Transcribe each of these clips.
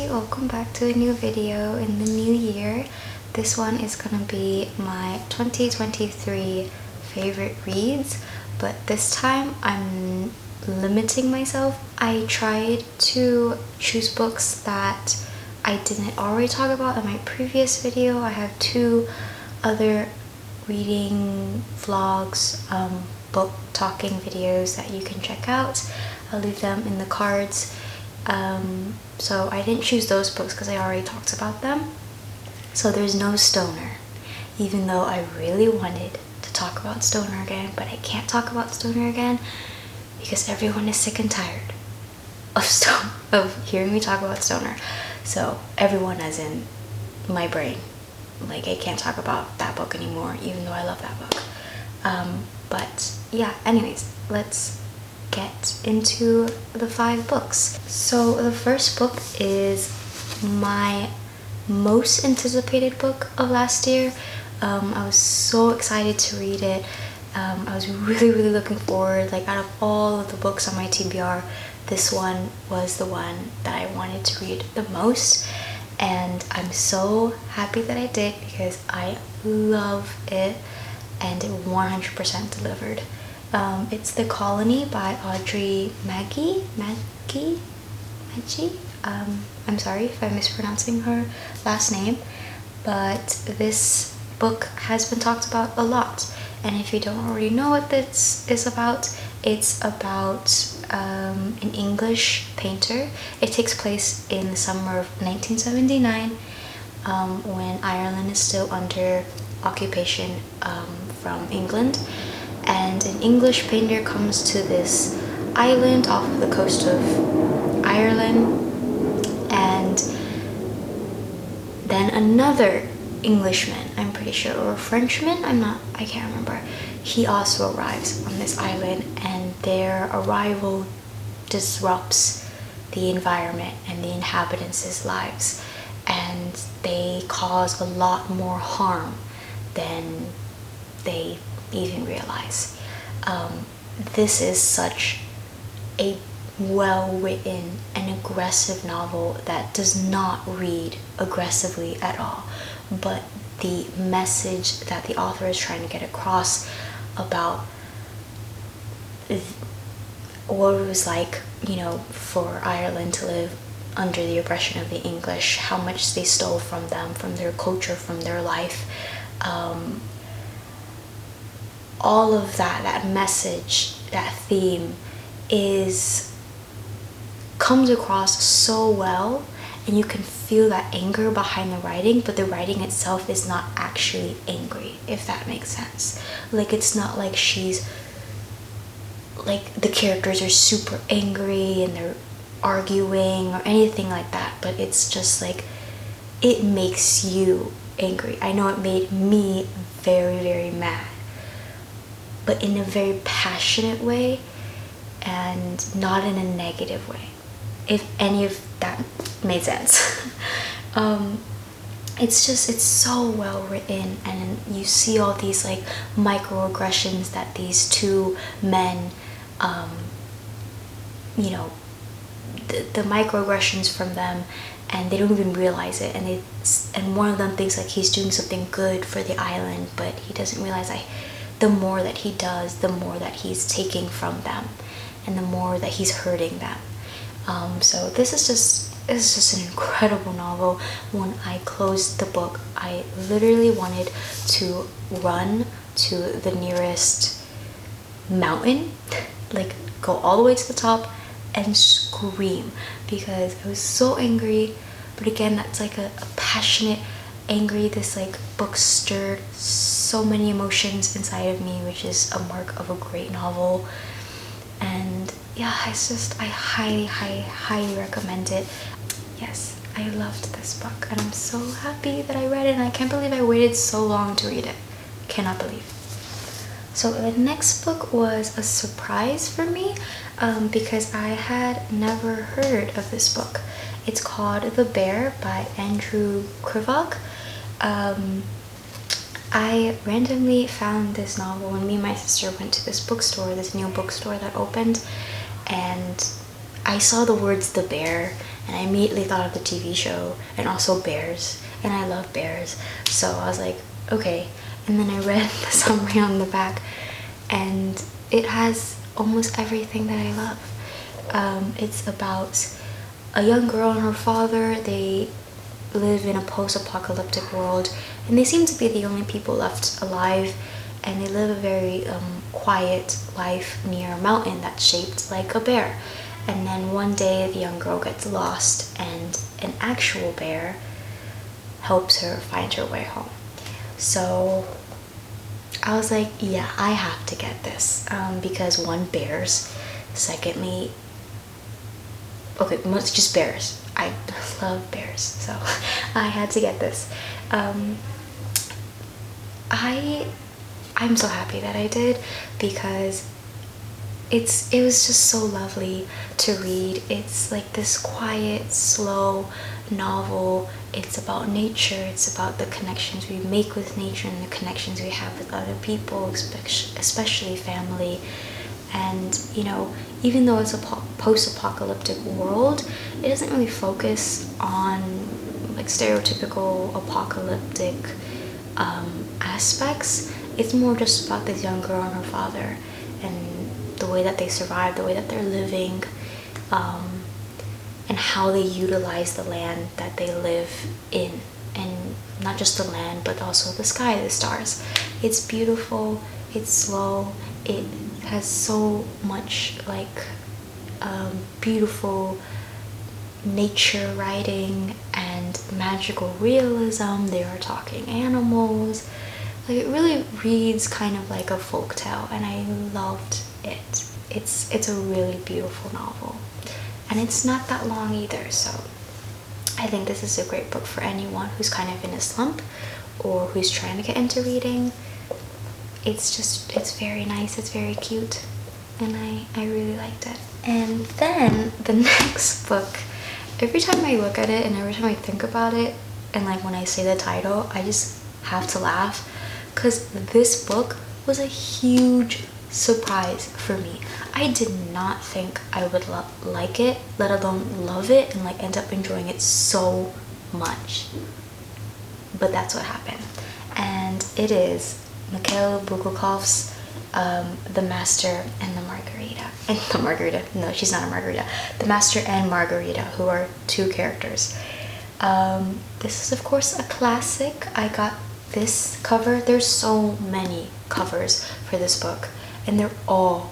welcome back to a new video in the new year. This one is gonna be my 2023 favorite reads, but this time I'm limiting myself. I tried to choose books that I didn't already talk about in my previous video. I have two other reading vlogs, book talking videos that you can check out. I'll leave them in the cards. So I didn't choose those books because I already talked about them. So there's no Stoner, even though I really wanted to talk about Stoner again, but I can't talk about Stoner again because everyone is sick and tired of hearing me talk about Stoner. So everyone, as in my brain, like I can't talk about that book anymore, even though I love that book. But yeah, anyways, let's get into the 5 books. So the first book is my most anticipated book of last year. I was so excited to read it. I was really looking forward. Like, out of all of the books on my TBR, this one was the one that I wanted to read the most, and I'm so happy that I did because I love it and it 100% delivered. It's The Colony by Audrey Maggie. I'm sorry if I'm mispronouncing her last name, but this book has been talked about a lot. And if you don't already know what this is about, it's about an English painter. It takes place in the summer of 1979, when Ireland is still under occupation from England. And an English painter comes to this island off of the coast of Ireland, and then another Englishman, I'm pretty sure, or a Frenchman, I can't remember. He also arrives on this island, and their arrival disrupts the environment and the inhabitants' lives, and they cause a lot more harm than they even realize. This is such a well-written and aggressive novel that does not read aggressively at all, but the message that the author is trying to get across about what it was like, for Ireland to live under the oppression of the English, how much they stole from them, from their culture, from their life. All of that message, that theme comes across so well, and you can feel that anger behind the writing, but the writing itself is not actually angry, if that makes sense. Like, it's not like the characters are super angry and they're arguing or anything like that, but it's just like, it makes you angry. I know it made me very mad, but in a very passionate way and not in a negative way, if any of that made sense. It's so well written, and you see all these like microaggressions that these two men, the microaggressions from them, and they don't even realize it, and one of them thinks like he's doing something good for the island, but he doesn't realize the more that he does, the more that he's taking from them, and the more that he's hurting them. So this is just an incredible novel. When I closed the book, I literally wanted to run to the nearest mountain, like go all the way to the top and scream, because I was so angry. But again, that's like a passionate angry. This like book stirred so many emotions inside of me, which is a mark of a great novel. And yeah, I highly recommend it. Yes, I loved this book, and I'm so happy that I read it, and I can't believe I waited so long to read it. Cannot believe. So the next book was a surprise for me, because I had never heard of this book. It's called The Bear by Andrew Krivak. I randomly found this novel when me and my sister went to this new bookstore that opened, and I saw the words The Bear, and I immediately thought of the TV show and also bears, and I love bears. So I was like, okay. And then I read the summary on the back, and it has almost everything that I love. It's about a young girl and her father. They live in a post-apocalyptic world, and they seem to be the only people left alive, and they live a very quiet life near a mountain that's shaped like a bear. And then one day the young girl gets lost, and an actual bear helps her find her way home. So I was like, yeah, I have to get this, because one, bears, secondly, okay, it's just bears. I love bears, so I had to get this. I'm so happy that I did, because it was just so lovely to read. It's like this quiet, slow novel. It's about nature. It's about the connections we make with nature and the connections we have with other people, especially family. And you know, even though it's a post-apocalyptic world, it doesn't really focus on like stereotypical apocalyptic aspects. It's more just about this young girl and her father, and the way that they survive, the way that they're living, and how they utilize the land that they live in, and not just the land but also the sky, the stars. It's beautiful, it's slow, it has so much like beautiful nature writing and magical realism. They are talking animals. Like, it really reads kind of like a folktale, and I loved it. It's a really beautiful novel, and it's not that long either, so I think this is a great book for anyone who's kind of in a slump or who's trying to get into reading. It's very nice, it's very cute, and I really liked it. And then the next book, every time I look at it and every time I think about it, and like when I say the title, I just have to laugh, because this book was a huge surprise for me. I did not think I would like it, let alone love it and like end up enjoying it so much. But that's what happened. And it is Mikhail Bulgakov's The Master and the Margarita. And the Margarita, no, she's not a Margarita. The Master and Margarita, who are two characters. This is of course a classic. I got this cover. There's so many covers for this book, and they're all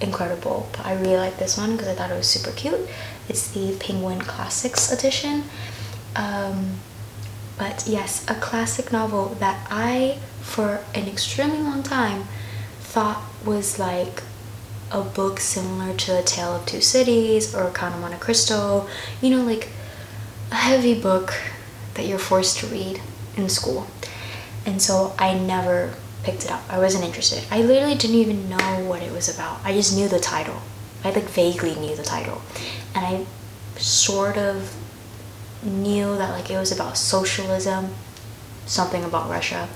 incredible, but I really like this one because I thought it was super cute. It's the Penguin Classics edition. But yes, a classic novel that I, for an extremely long time, thought was like a book similar to A Tale of Two Cities or Count of Monte Cristo, you know, like a heavy book that you're forced to read in school. And so I never picked it up. I wasn't interested. I literally didn't even know what it was about. I just knew the title. I like vaguely knew the title, and I sort of knew that like it was about socialism, something about Russia,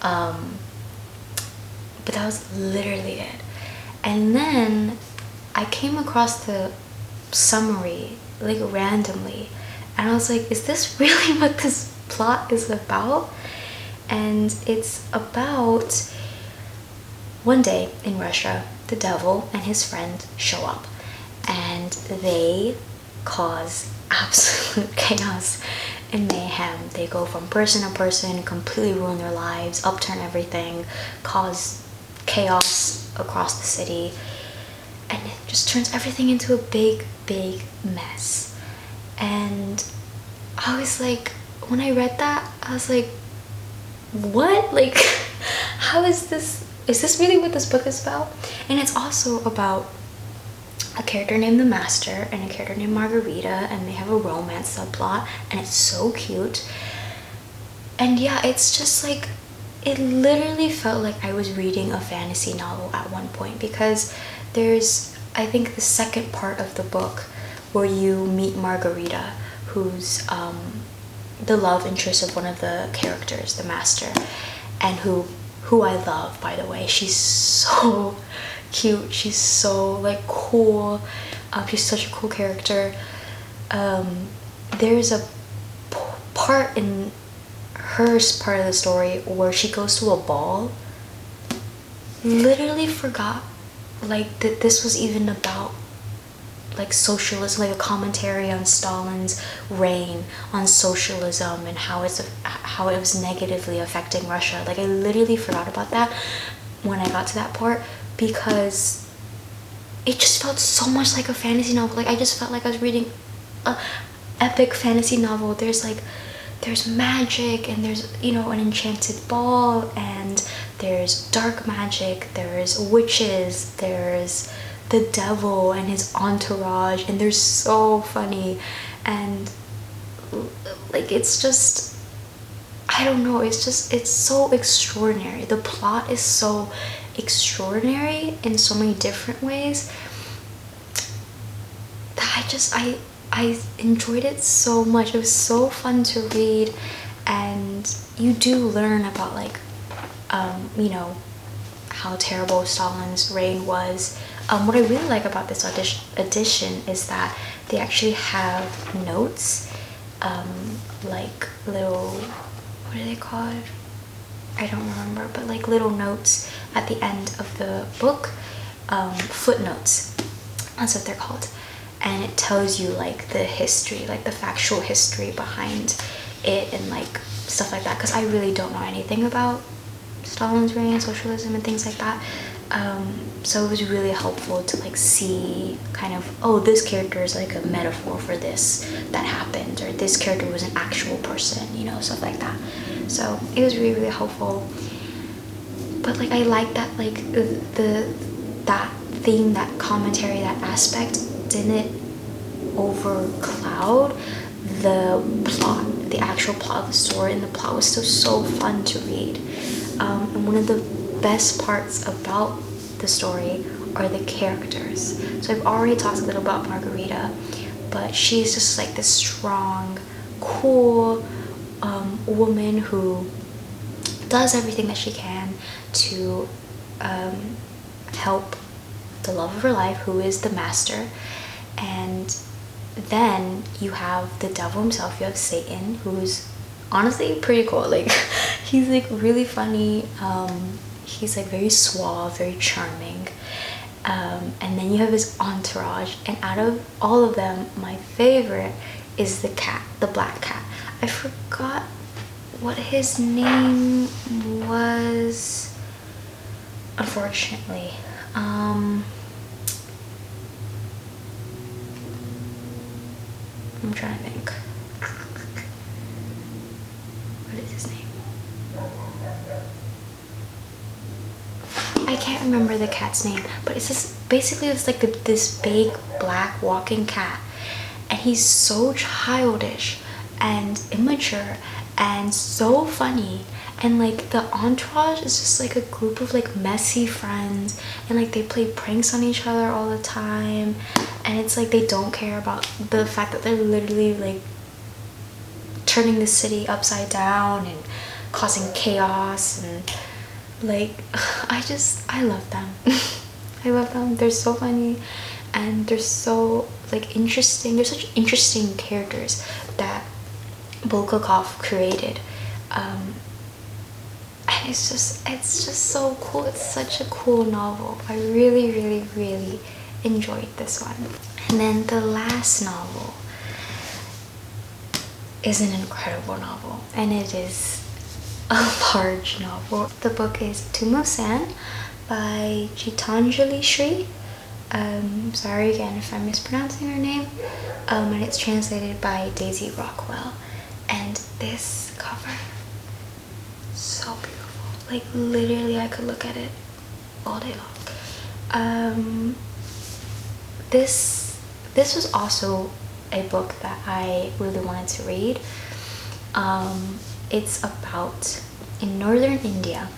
but that was literally it. And then I came across the summary like randomly, and I was like, is this really what this plot is about? And it's about one day in Russia, the devil and his friend show up, and they cause absolute chaos and mayhem. They go from person to person, completely ruin their lives, upturn everything, cause chaos across the city, and it just turns everything into a big mess. And I was like, when I read that, I was like, what? Like, how is this really what this book is about? And it's also about a character named the Master and a character named Margarita, and they have a romance subplot, and it's so cute. And yeah, it's just like, it literally felt like I was reading a fantasy novel at one point, because there's, I think, the second part of the book where you meet Margarita, who's the love interest of one of the characters, the Master, and who I love, by the way. She's so cute. She's so like cool. She's such a cool character. there's a part in her part of the story where she goes to a ball. Literally forgot like that this was even about like socialism, like a commentary on Stalin's reign on socialism and how it was negatively affecting Russia. Like I literally forgot about that when I got to that part because it just felt so much like a fantasy novel. Like I just felt like I was reading a epic fantasy novel. There's magic and there's, you know, an enchanted ball and there's dark magic, there's witches, there's the devil and his entourage, and they're so funny. And like it's just, I don't know, it's so extraordinary. The plot is so extraordinary in so many different ways that I enjoyed it so much. It was so fun to read, and you do learn about like you know, how terrible Stalin's reign was. What I really like about this edition is that they actually have notes, like little, what are they called? I don't remember, but like little notes at the end of the book, footnotes, that's what they're called. And it tells you like the history, like the factual history behind it and like stuff like that, because I really don't know anything about Stalin's reign, socialism and things like that. So it was really helpful to like see kind of, oh, this character is like a metaphor for this that happened, or this character was an actual person, you know, stuff like that. So it was really, really helpful. But like I like that like that theme, that commentary, that aspect didn't overcloud the plot, the actual plot of the story, and the plot was still so fun to read. And one of the best parts about the story are the characters. So I've already talked a little about Margarita, but she's just like this strong, cool woman who does everything that she can to help the love of her life, who is the master. And then you have the devil himself, you have Satan, who's honestly pretty cool. Like he's like really funny, he's like very suave, very charming, and then you have his entourage, and out of all of them my favorite is the cat, the black cat. I forgot what his name was, unfortunately. I'm trying to think. What is his name? I can't remember the cat's name, but it's just basically it's like this big black walking cat, and he's so childish and immature and so funny. And like the entourage is just like a group of like messy friends, and like they play pranks on each other all the time, and it's like they don't care about the fact that they're literally like turning the city upside down and causing chaos. And like I love them. I love them. They're so funny and they're so like interesting. They're such interesting characters that Bulgakov created. And it's just so cool. It's such a cool novel. I really, really, really enjoyed this one. And then the last novel is an incredible novel, and it is a large novel. The book is Tomb of Sand by Gitanjali Sri. Sorry again if I'm mispronouncing her name. And it's translated by Daisy Rockwell. And this cover, so beautiful. Like literally I could look at it all day long. This was also a book that I really wanted to read. It's about, in northern India,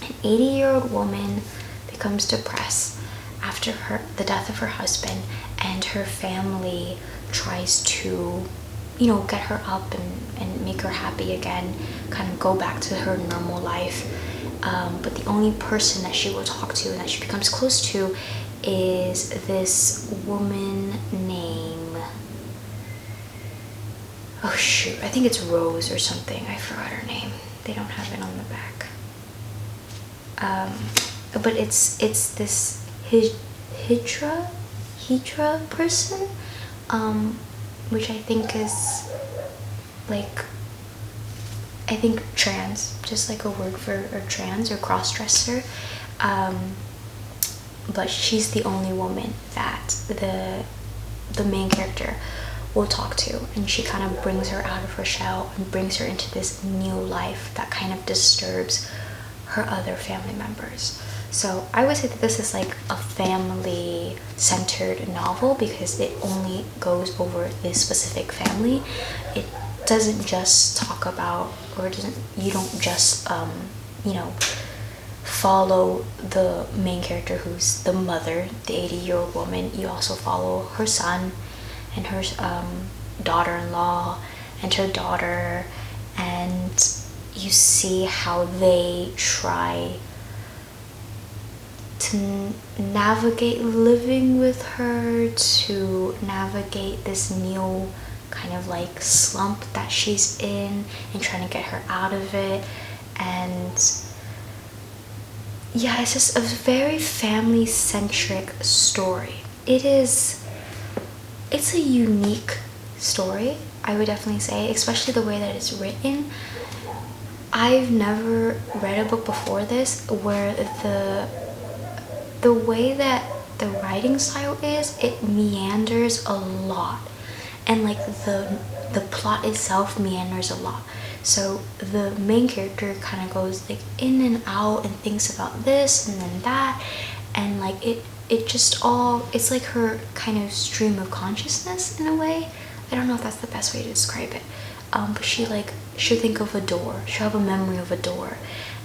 an 80-year-old woman becomes depressed after the death of her husband, and her family tries to, you know, get her up and make her happy again, kind of go back to her normal life. But the only person that she will talk to and that she becomes close to is this woman named Oh shoot, I think it's Rose or something. I forgot her name. They don't have it on the back. But it's this Hijra person, which I think is like, I think trans, just like a word for or trans or cross-dresser. But she's the only woman that the main character will talk to, and she kind of brings her out of her shell and brings her into this new life that kind of disturbs her other family members. So I would say that this is like a family centered novel because it only goes over this specific family. It doesn't just talk about, or you don't just you know, follow the main character who's the mother, the 80-year-old woman. You also follow her son and her daughter-in-law and her daughter, and you see how they try to navigate living with her, to navigate this new kind of like slump that she's in and trying to get her out of it. And yeah, it's just a very family-centric story. It's a unique story, I would definitely say, especially the way that it's written. I've never read a book before this where the way that the writing style is, it meanders a lot, and like the plot itself meanders a lot. So the main character kind of goes like in and out and thinks about this and then that, and like it just all, it's like her kind of stream of consciousness in a way. I don't know if that's the best way to describe it. But she'll think of a door, she'll have a memory of a door,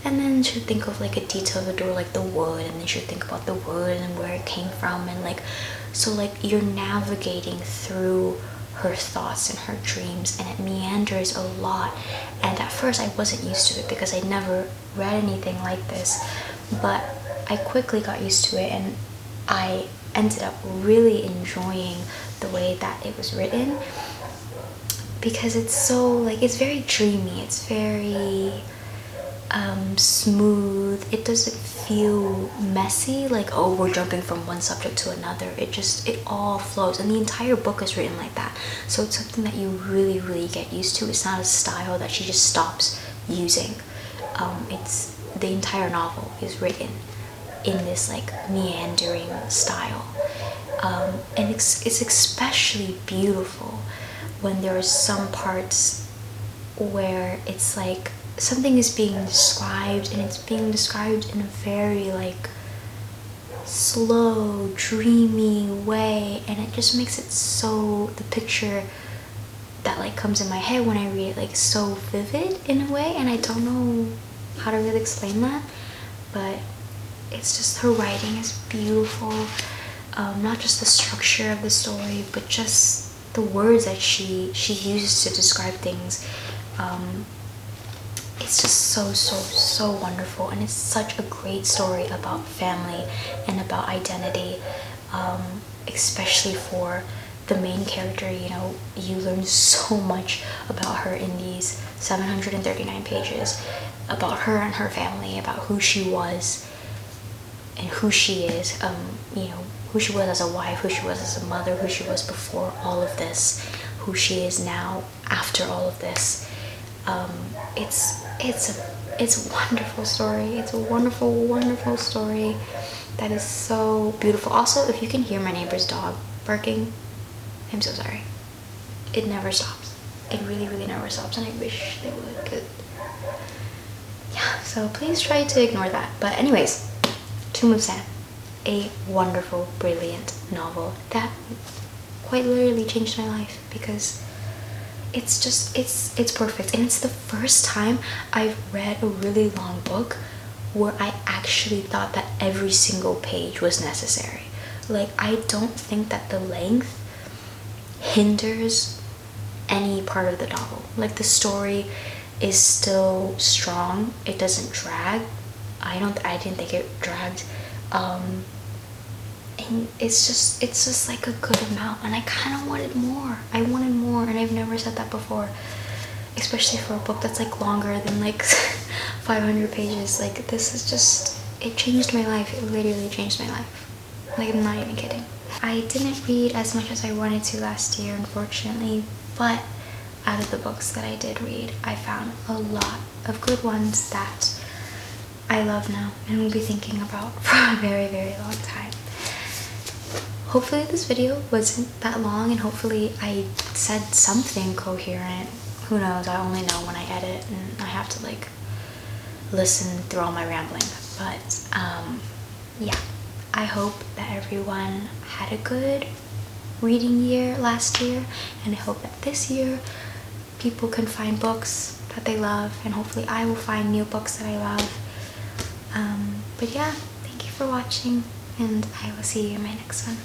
and then she'll think of like a detail of the door, like the wood, and then she'll think about the wood and where it came from, and like, so like you're navigating through her thoughts and her dreams, and it meanders a lot. And at first I wasn't used to it because I never read anything like this, but I quickly got used to it, and I ended up really enjoying the way that it was written, because it's so like, it's very dreamy, it's very smooth. It doesn't feel messy, like, oh, we're jumping from one subject to another. It all flows, and the entire book is written like that. So it's something that you really get used to. It's not a style that she just stops using. It's the entire novel is written in this like meandering style, and it's especially beautiful when there are some parts where it's like something is being described, and it's being described in a very like slow, dreamy way, and it just makes it so, the picture that like comes in my head when I read it, like so vivid in a way, and I don't know how to really explain that, but it's just, her writing is beautiful. Not just the structure of the story, but just the words that she uses to describe things. It's just so wonderful, and it's such a great story about family and about identity, especially for the main character. You know, you learn so much about her in these 739 pages, about her and her family, about who she was and who she is, you know, who she was as a wife, who she was as a mother, who she was before all of this, who she is now after all of this. It's a wonderful story. It's a wonderful story that is so beautiful. Also, if you can hear my neighbor's dog barking, I'm so sorry. It never stops. It really never stops, and I wish they would. But yeah, so please try to ignore that. But anyways, Tomb of Sam, a wonderful, brilliant novel that quite literally changed my life, because it's just, it's perfect. And it's the first time I've read a really long book where I actually thought that every single page was necessary. Like, I don't think that the length hinders any part of the novel. Like, the story is still strong. It doesn't drag. I didn't think it dragged. And and it's just like a good amount, and I kind of wanted more. I wanted more, and I've never said that before, especially for a book that's like longer than like 500 pages. Like, this is just, it changed my life. It literally changed my life. Like, I'm not even kidding. I didn't read as much as I wanted to last year, unfortunately, but out of the books that I did read, I found a lot of good ones that I love now and will be thinking about for a very, very long time. Hopefully this video wasn't that long, and hopefully I said something coherent. Who knows? I only know when I edit and I have to like listen through all my rambling. But yeah, I hope that everyone had a good reading year last year, and I hope that this year people can find books that they love, and hopefully I will find new books that I love. But yeah, thank you for watching, and I will see you in my next one.